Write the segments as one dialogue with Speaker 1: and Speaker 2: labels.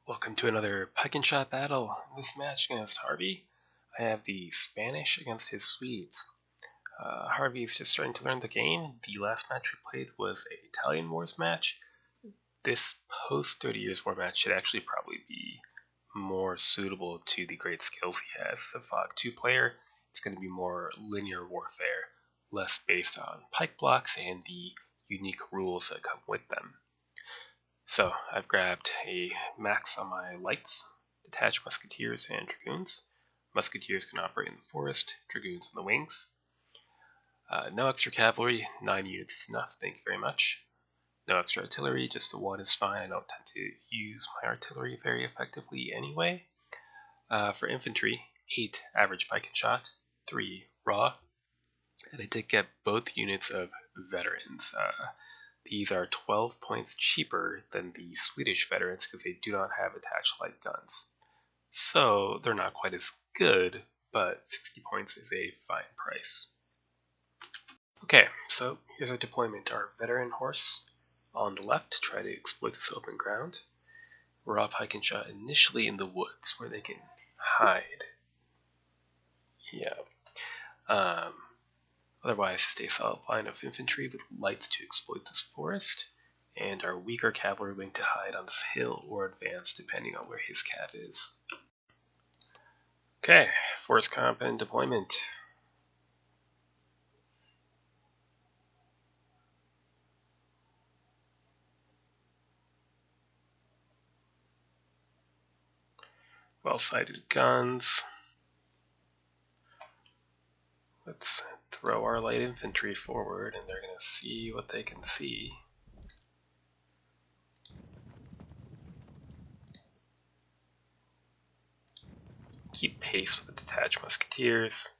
Speaker 1: Welcome to another Pike and Shot battle. In this match against Harvey, I have the Spanish against his Swedes. Harvey is just starting to learn the game. The last match we played was an Italian Wars match. This post 30 Years War match should actually probably be more suitable to the great skills he has. As a Fog 2 player, it's going to be more linear warfare, less based on pike blocks and the unique rules that come with them. So I've grabbed a max on my lights, detached musketeers and dragoons. Musketeers can operate in the forest, dragoons on the wings. No extra cavalry, 9 units is enough, thank you very much. No extra artillery, just the 1 is fine. I don't tend to use my artillery very effectively anyway. For infantry, 8 average pike and shot, 3 raw, and I did get both units of veterans. These are 12 points cheaper than the Swedish veterans because they do not have attached light guns. So they're not quite as good, but 60 points is a fine price. Okay, so here's our deployment. Our veteran horse on the left to try to exploit this open ground. Raw pike and shot initially in the woods where they can hide. Yeah. Otherwise, stay a solid line of infantry with lights to exploit this forest, and our weaker cavalry wing to hide on this hill or advance depending on where his cav is. Okay, force comp and deployment. Well-sighted guns. Let's throw our light infantry forward and they're going to see what they can see. Keep pace with the detached musketeers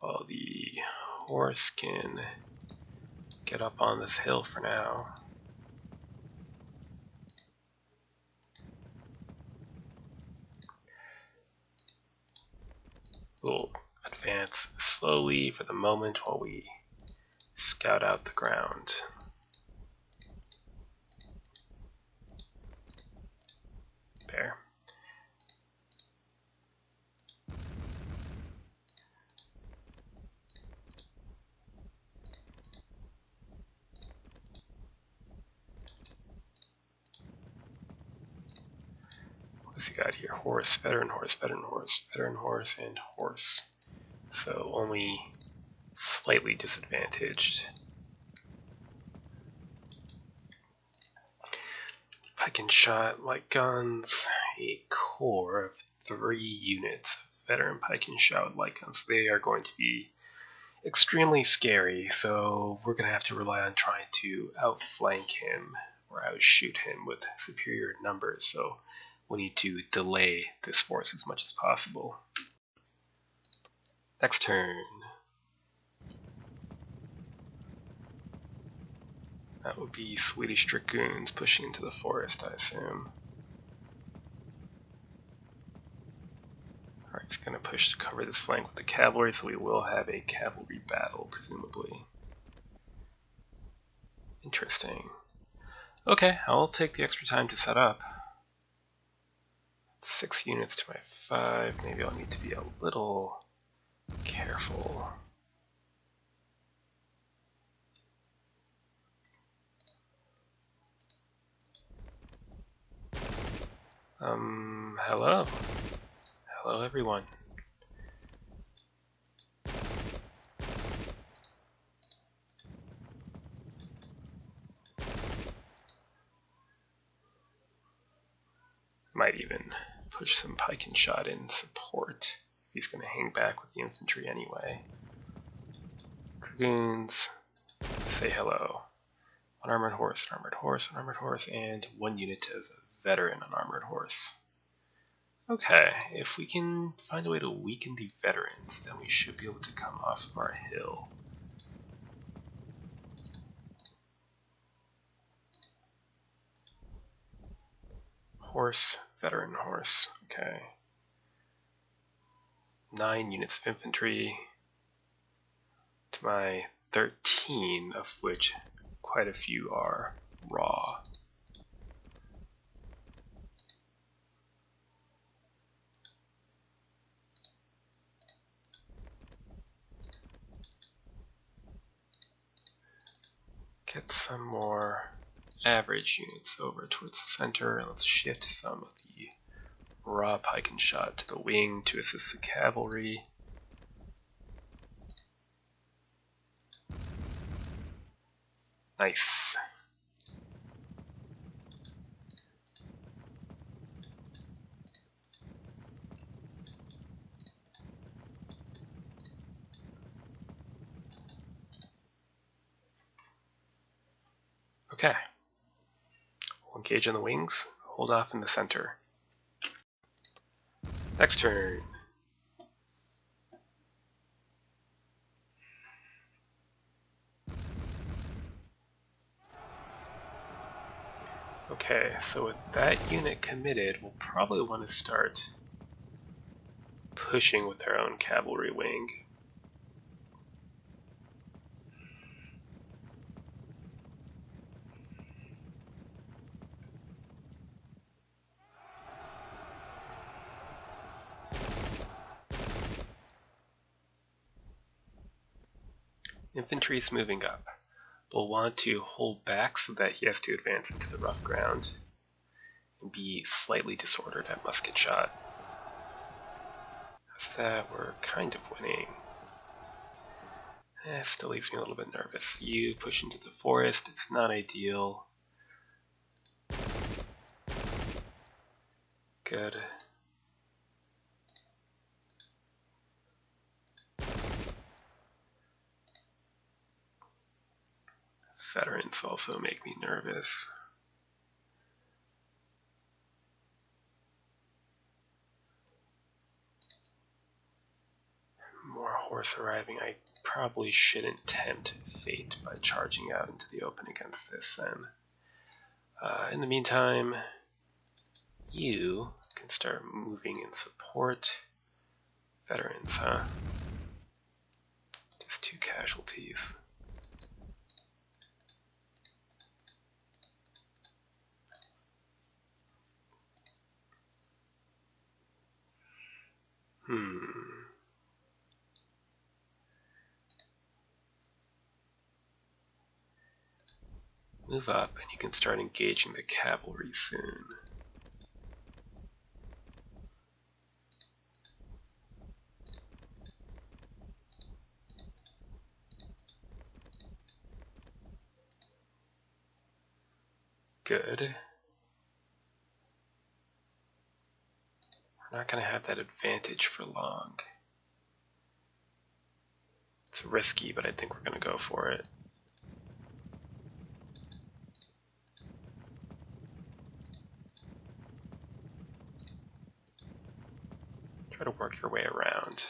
Speaker 1: while the horse can get up on this hill for now. We'll advance slowly for the moment while we scout out the ground. There. What's he got here? Horse, veteran horse, veteran horse, veteran horse, and horse. So only slightly disadvantaged. Pike and shot, light guns, a core of 3 units of veteran pike and shot with light guns. They are going to be extremely scary, so we're going to have to rely on trying to outflank him or outshoot him with superior numbers. So we need to delay this force as much as possible. Next turn. That would be Swedish dragoons pushing into the forest, I assume. Alright, it's going to push to cover this flank with the cavalry, so we will have a cavalry battle, presumably. Interesting. Okay, I'll take the extra time to set up. 6 units to my 5. Maybe I'll need to be a little careful. Hello. Hello, everyone. Might even push some pike and shot in support. He's going to hang back with the infantry anyway. Dragoons, say hello. An armored horse, an armored horse, an armored horse, and 1 unit of veteran on armored horse. Okay, if we can find a way to weaken the veterans, then we should be able to come off of our hill. Horse, veteran horse, okay. 9 units of infantry to my 13, of which quite a few are raw. get some more average units over towards the center, and let's shift some of the raw pike and shot to the wing to assist the cavalry. Nice. Okay. We'll engage on the wings, hold off in the center. Next turn. Okay, so with that unit committed, we'll probably want to start pushing with our own cavalry wing. Infantry's moving up. We'll want to hold back so that he has to advance into the rough ground and be slightly disordered at musket shot. As that, we're kind of winning. Still leaves me a little bit nervous. You push into the forest, it's not ideal. Good. Veterans also make me nervous. More horse arriving. I probably shouldn't tempt fate by charging out into the open against this then. In the meantime, you can start moving in support. Veterans, huh? Just 2 casualties. Move up and you can start engaging the cavalry soon. Good. We're not going to have that advantage for long. It's risky, but I think we're going to go for it. Try to work your way around.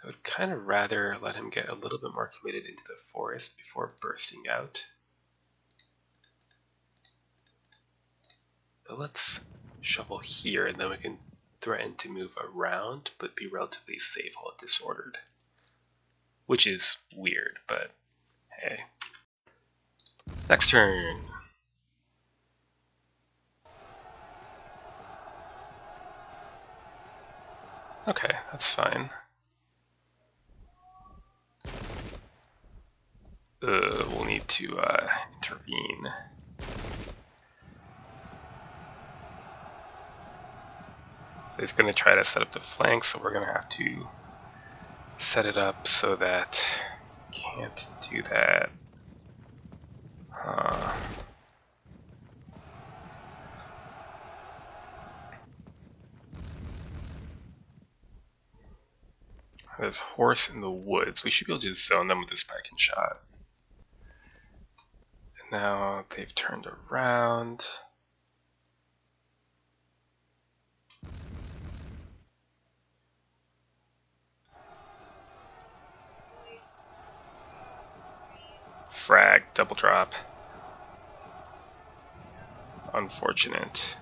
Speaker 1: I would kind of rather let him get a little bit more committed into the forest before bursting out. But let's shovel here, and then we can threaten to move around, but be relatively safe while disordered. Which is weird, but hey. Next turn. Okay, that's fine. We'll need to intervene. So he's going to try to set up the flank, so we're going to have to set it up so that can't do that. There's horse in the woods. We should be able to zone them with this pike and shot. And now they've turned around. Frag, double drop. Unfortunate.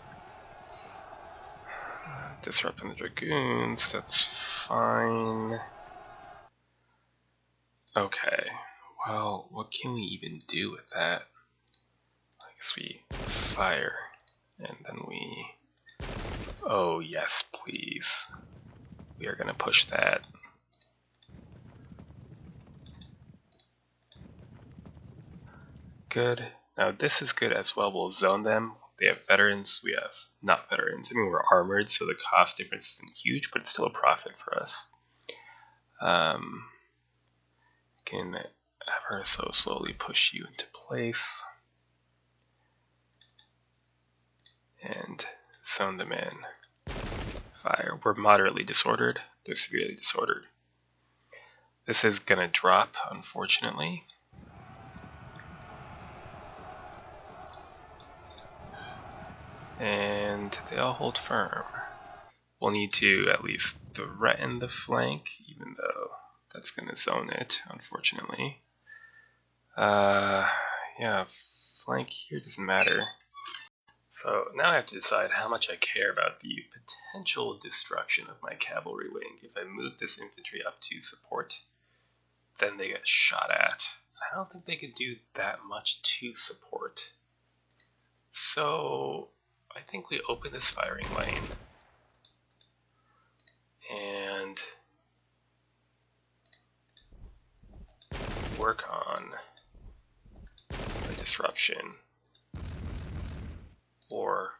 Speaker 1: Disrupting the dragoons, that's fine. Okay, well, what can we even do with that? I guess we fire, and then we... Oh yes, please. We are going to push that. good. Now this is good as well. We'll zone them. They have veterans. We have not veterans. I mean, we're armored, so the cost difference isn't huge, but it's still a profit for us. Can ever so slowly push you into place and zone them in. Fire. We're moderately disordered. They're severely disordered. This is gonna drop, unfortunately. And they all hold firm. We'll need to at least threaten the flank, even though that's gonna zone it, unfortunately. Yeah, flank here doesn't matter. So now I have to decide how much I care about the potential destruction of my cavalry wing. If I move this infantry up to support, then they get shot at. I don't think they can do that much to support. So I think we open this firing lane and work on a disruption, or,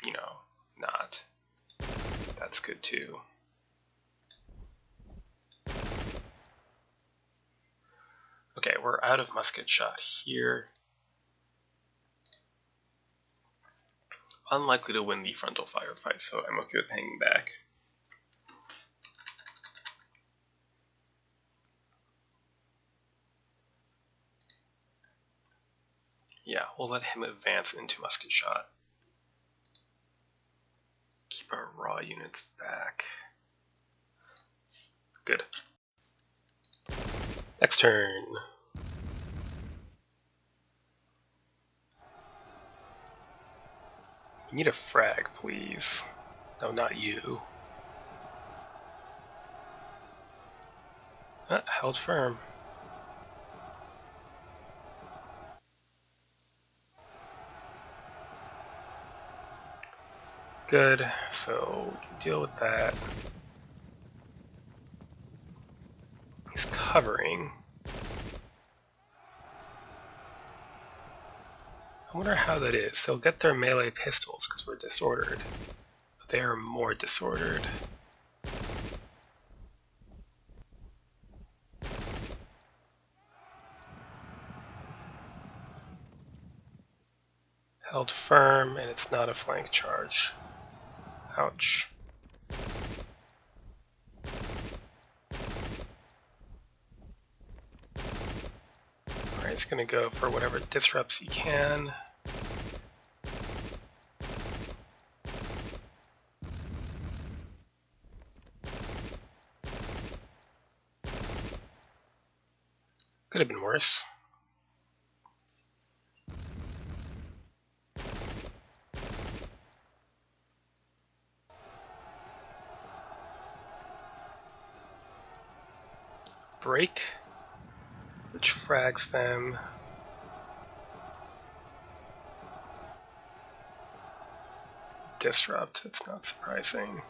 Speaker 1: you know, not. That's good too. Okay, we're out of musket shot here. Unlikely to win the frontal firefight, so I'm okay with hanging back. Yeah, we'll let him advance into musket shot. Keep our raw units back. Good. Next turn. We need a frag, please. No, not you. Held firm. Good, so we can deal with that. He's covering. I wonder how that is. They'll get their melee pistols because we're disordered, but they are more disordered. Held firm, and it's not a flank charge. Ouch. Alright, he's gonna go for whatever disrupts he can. Could have been worse. Break, which frags them. Disrupt, that's not surprising.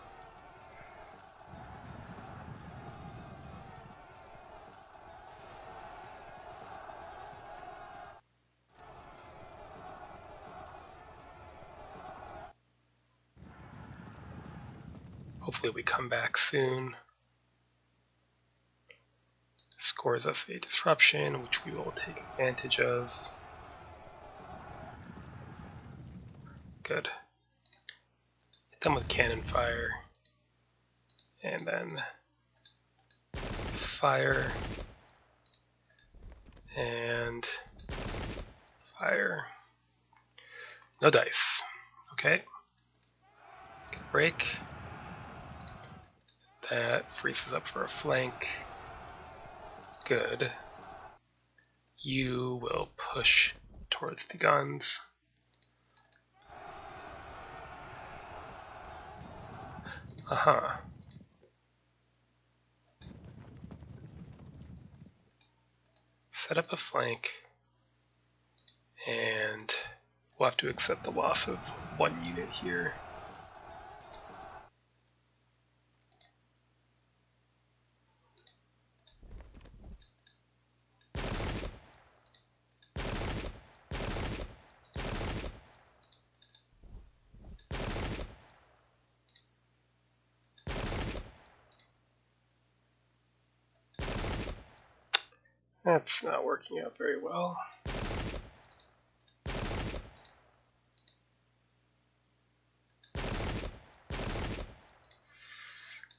Speaker 1: Hopefully we come back soon. Scores us a disruption, which we will take advantage of. Good. Hit them with cannon fire. And then fire. And fire. No dice. Okay. Good break. That freezes up for a flank. Good. You will push towards the guns. Set up a flank, and we'll have to accept the loss of one unit here. That's not working out very well.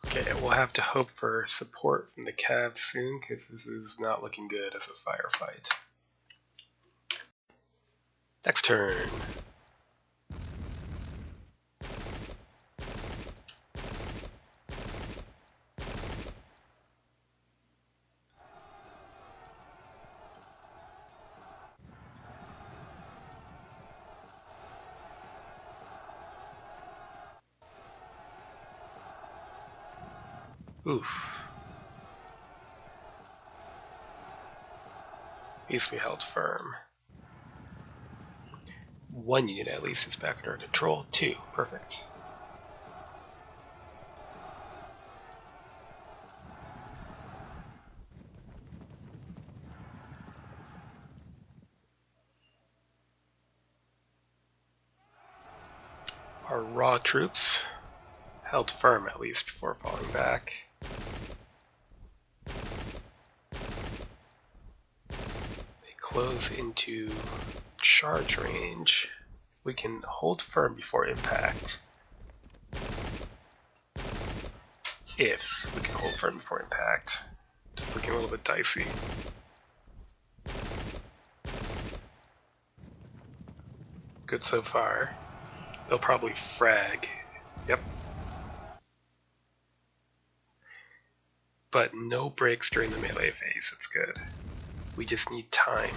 Speaker 1: Okay, we'll have to hope for support from the Cavs soon, because this is not looking good as a firefight. Next turn. Oof. At least we held firm. 1 unit at least is back under control. 2, perfect. Our raw troops held firm at least before falling back. They close into charge range. We can hold firm before impact. If we can hold firm before impact. It's looking a little bit dicey. Good so far. They'll probably frag. Yep. But no breaks during the melee phase. That's good. We just need time.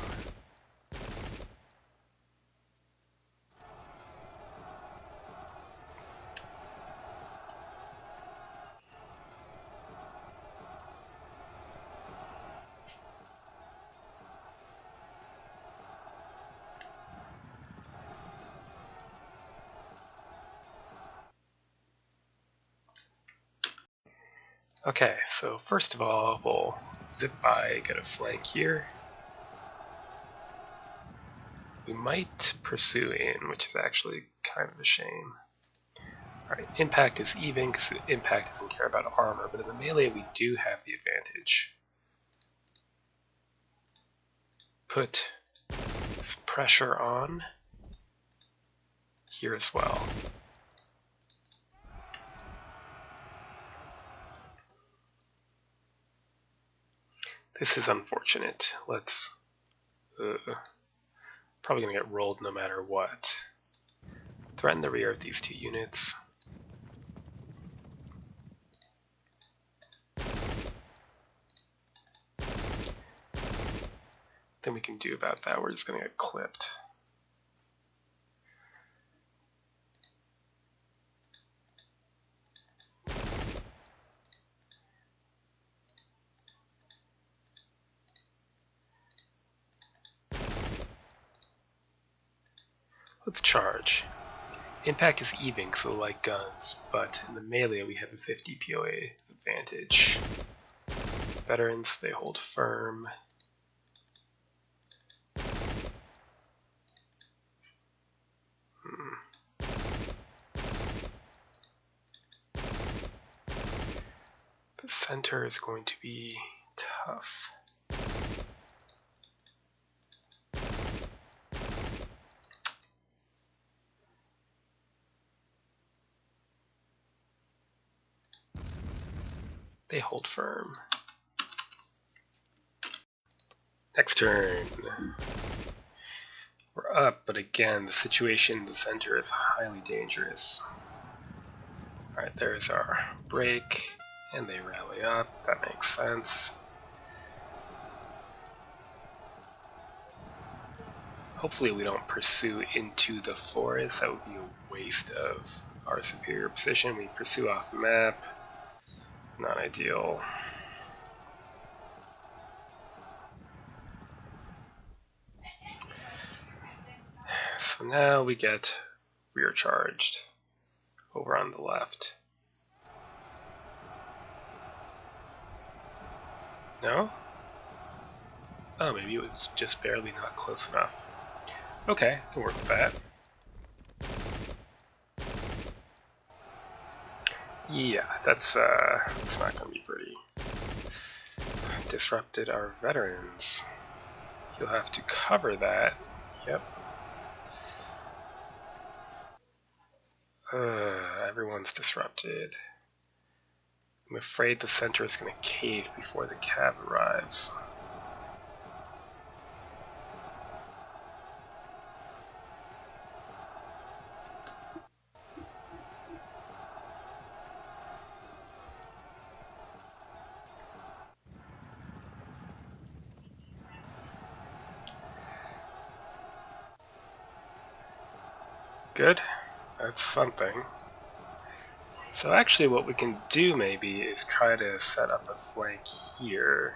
Speaker 1: Okay, so first of all, we'll zip by, get a flank here. We might pursue in, which is actually kind of a shame. Alright, impact is even, because impact doesn't care about armor, but in the melee we do have the advantage. Put some pressure on here as well. This is unfortunate. Let's... probably going to get rolled no matter what. Threaten the rear of these 2 units. Then we can do about that. We're just going to get clipped. Let's charge. Impact is even because of light guns, but in the melee we have a 50 POA advantage. Veterans, they hold firm. The center is going to be tough. They hold firm. Next turn. We're up, but again, the situation in the center is highly dangerous. Alright, there's our break, and they rally up. That makes sense. Hopefully we don't pursue into the forest. That would be a waste of our superior position. We pursue off map. Not ideal. So now we get rear charged over on the left. No? Oh, maybe it was just barely not close enough. Okay, can work with that. Yeah, that's not going to be pretty. disrupted our veterans. You'll have to cover that. Yep. Everyone's disrupted. I'm afraid the center is going to cave before the cav arrives. Good. That's something. So actually what we can do maybe is try to set up a flank here.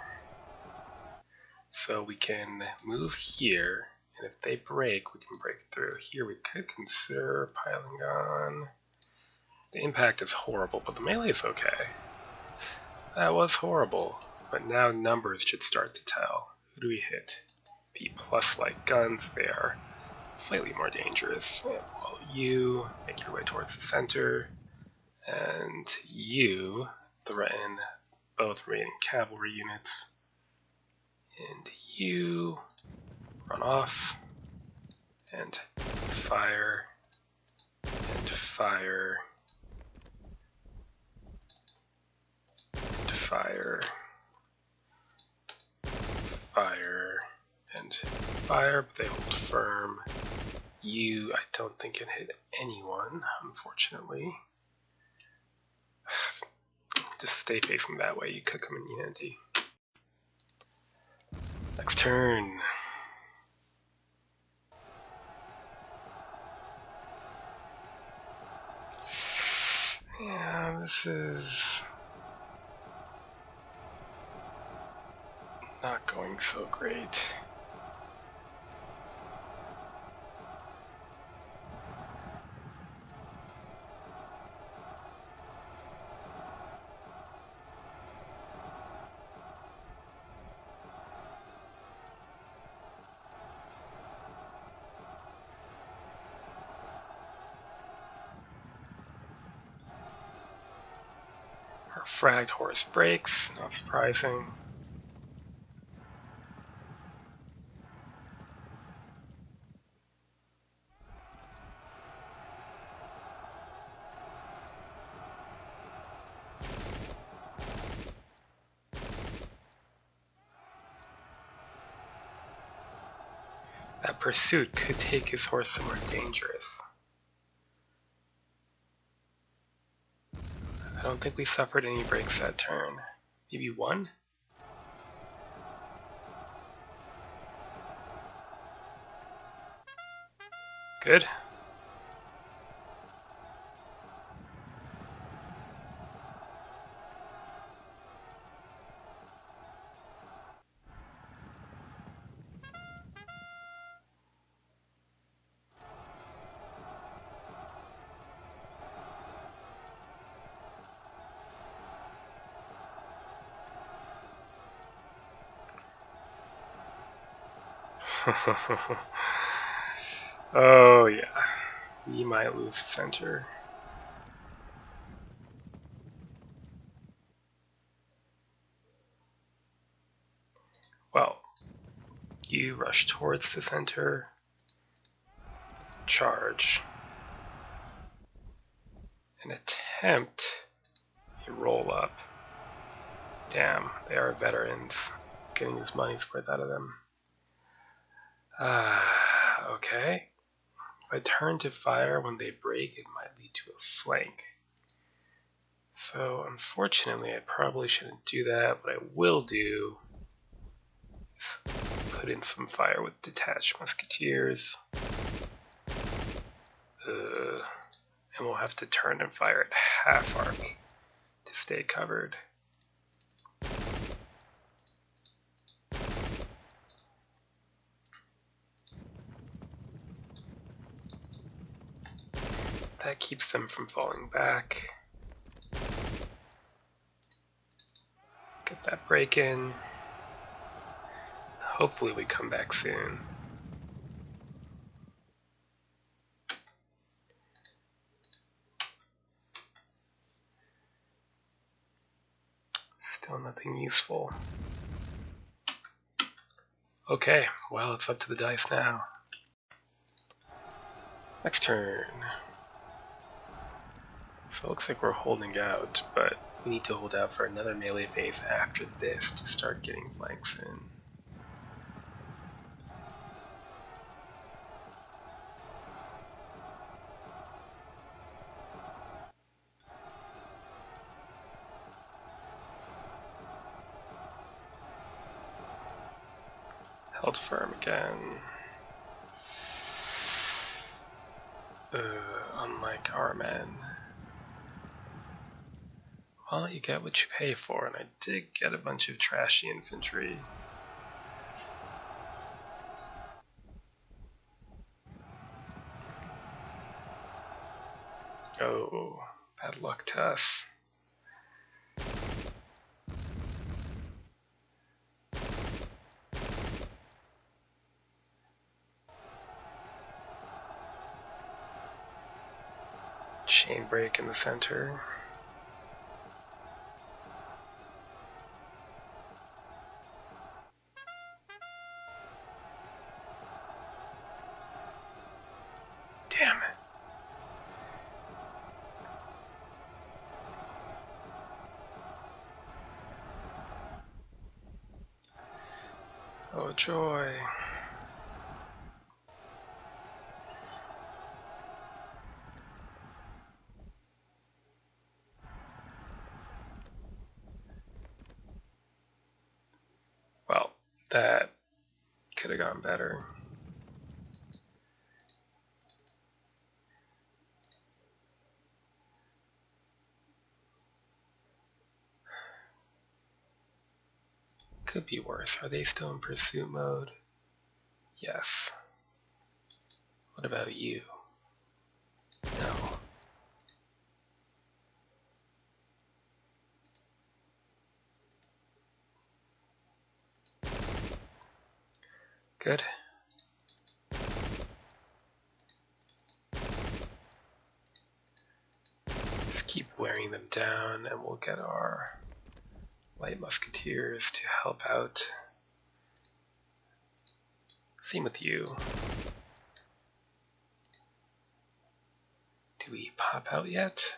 Speaker 1: So we can move here, and if they break, we can break through. Here we could consider piling on. The impact is horrible, but the melee is okay. That was horrible, but now numbers should start to tell. Who do we hit? B+ light guns, they are slightly more dangerous. And, well, you make your way towards the center, and you threaten both remaining cavalry units, and you run off and fire and fire and fire, fire and fire, but they hold firm. You, I don't think, can hit anyone, unfortunately. Just stay facing that way, you could come in handy. Next turn. Yeah, this is not going so great. Our fragged horse breaks, not surprising. That pursuit could take his horse somewhere dangerous. I don't think we suffered any breaks that turn. Maybe one? Good. Oh yeah, we might lose the center. Well, you rush towards the center, charge, and attempt a roll up. Damn, they are veterans. He's getting his money's worth out of them. Okay. If I turn to fire when they break, it might lead to a flank. So unfortunately, I probably shouldn't do that. What I will do is put in some fire with detached musketeers. And we'll have to turn and fire at half arc to stay covered. That keeps them from falling back. Get that break in. Hopefully we come back soon. Still nothing useful. Okay, well, it's up to the dice now. Next turn. So it looks like we're holding out, but we need to hold out for another melee phase after this to start getting flanks in. Held firm again. Unlike our men. Well, you get what you pay for, and I did get a bunch of trashy infantry. Oh, bad luck to us. Chain break in the center. Damn it. Oh, joy. Well, that could have gone better. Could be worse. Are they still in pursuit mode? Yes. What about you? No. Good. Just keep wearing them down and we'll get our light musketeers to help out. Same with you. Do we pop out yet?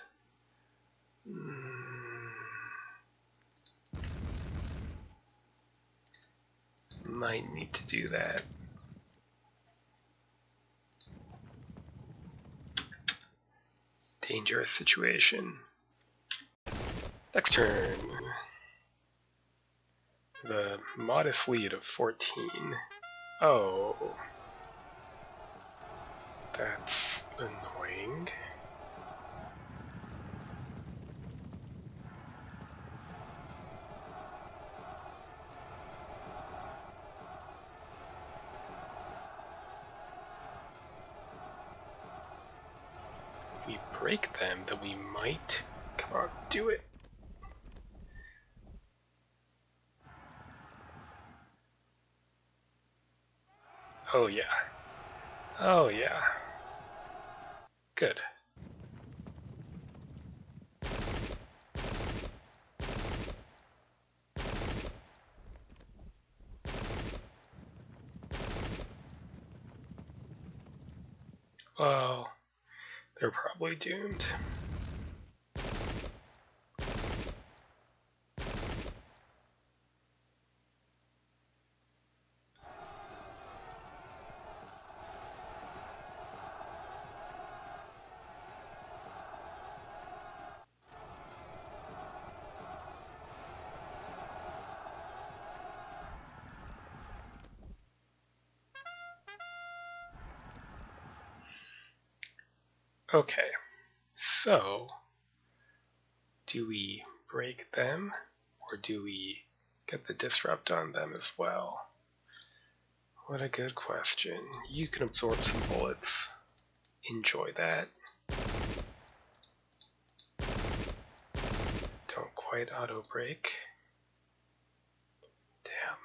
Speaker 1: Might need to do that. Dangerous situation. Next turn. The modest lead of 14. Oh. That's annoying. If we break them, then we might... Come on, do it! Oh yeah. Oh yeah. Good. Well, they're probably doomed. Okay, so do we break them or do we get the disrupt on them as well? What a good question. You can absorb some bullets. Enjoy that. Don't quite auto break. Damn.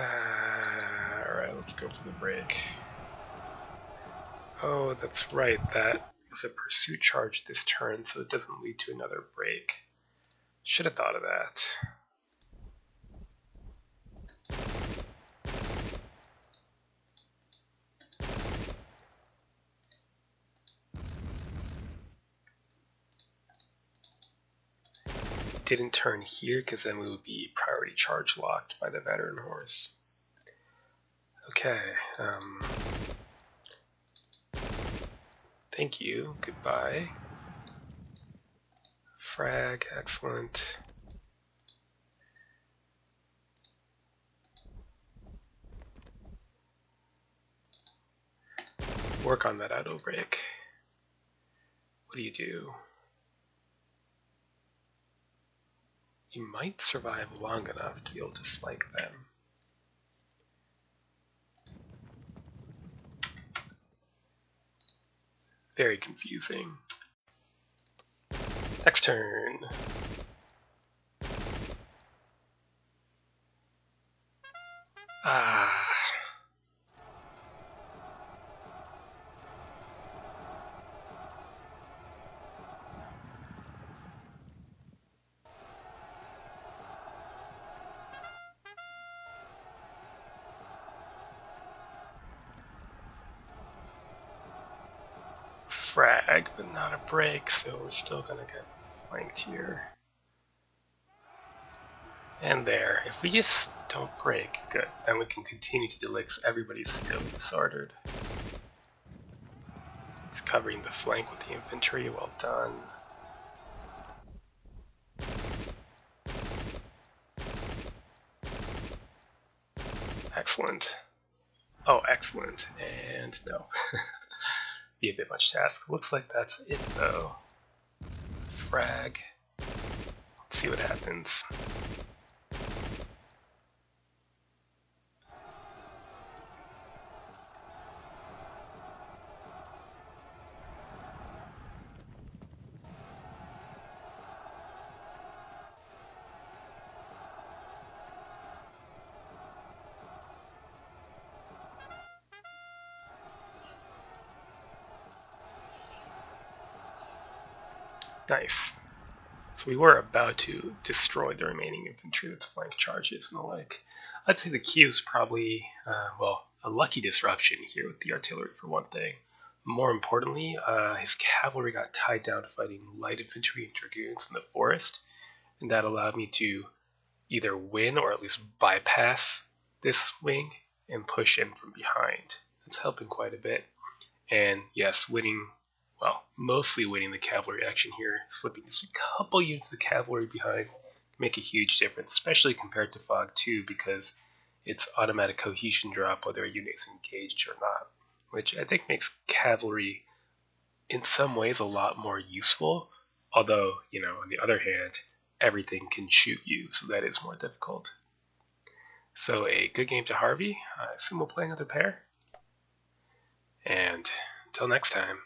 Speaker 1: Alright, let's go for the break. Oh, that's right. That was a pursuit charge this turn, so it doesn't lead to another break. Should have thought of that. didn't turn here because then we would be priority charge locked by the veteran horse. Okay. Thank you. Goodbye. Frag. Excellent. Work on that auto break. What do you do? You might survive long enough to be able to flank them. Very confusing. Next turn. Ah. Frag, but not a break, so we're still gonna get flanked here. And there. If we just don't break, good. Then we can continue to delay because everybody's severely disordered. He's covering the flank with the infantry. Well done. Excellent. Oh, excellent. And no. Be a bit much to ask. Looks like that's it though. Frag. Let's see what happens. Nice. So we were about to destroy the remaining infantry with flank charges and the like. I'd say the Q is probably, well, a lucky disruption here with the artillery for one thing. More importantly, his cavalry got tied down fighting light infantry and dragoons in the forest, and that allowed me to either win or at least bypass this wing and push in from behind. That's helping quite a bit. And yes, winning, well, mostly winning the cavalry action here, slipping just a couple units of cavalry behind can make a huge difference, especially compared to Fog 2 because it's automatic cohesion drop whether a unit is engaged or not, which I think makes cavalry in some ways a lot more useful, although, on the other hand, everything can shoot you, so that is more difficult. So a good game to Harvey. I assume we'll play another pair. And until next time.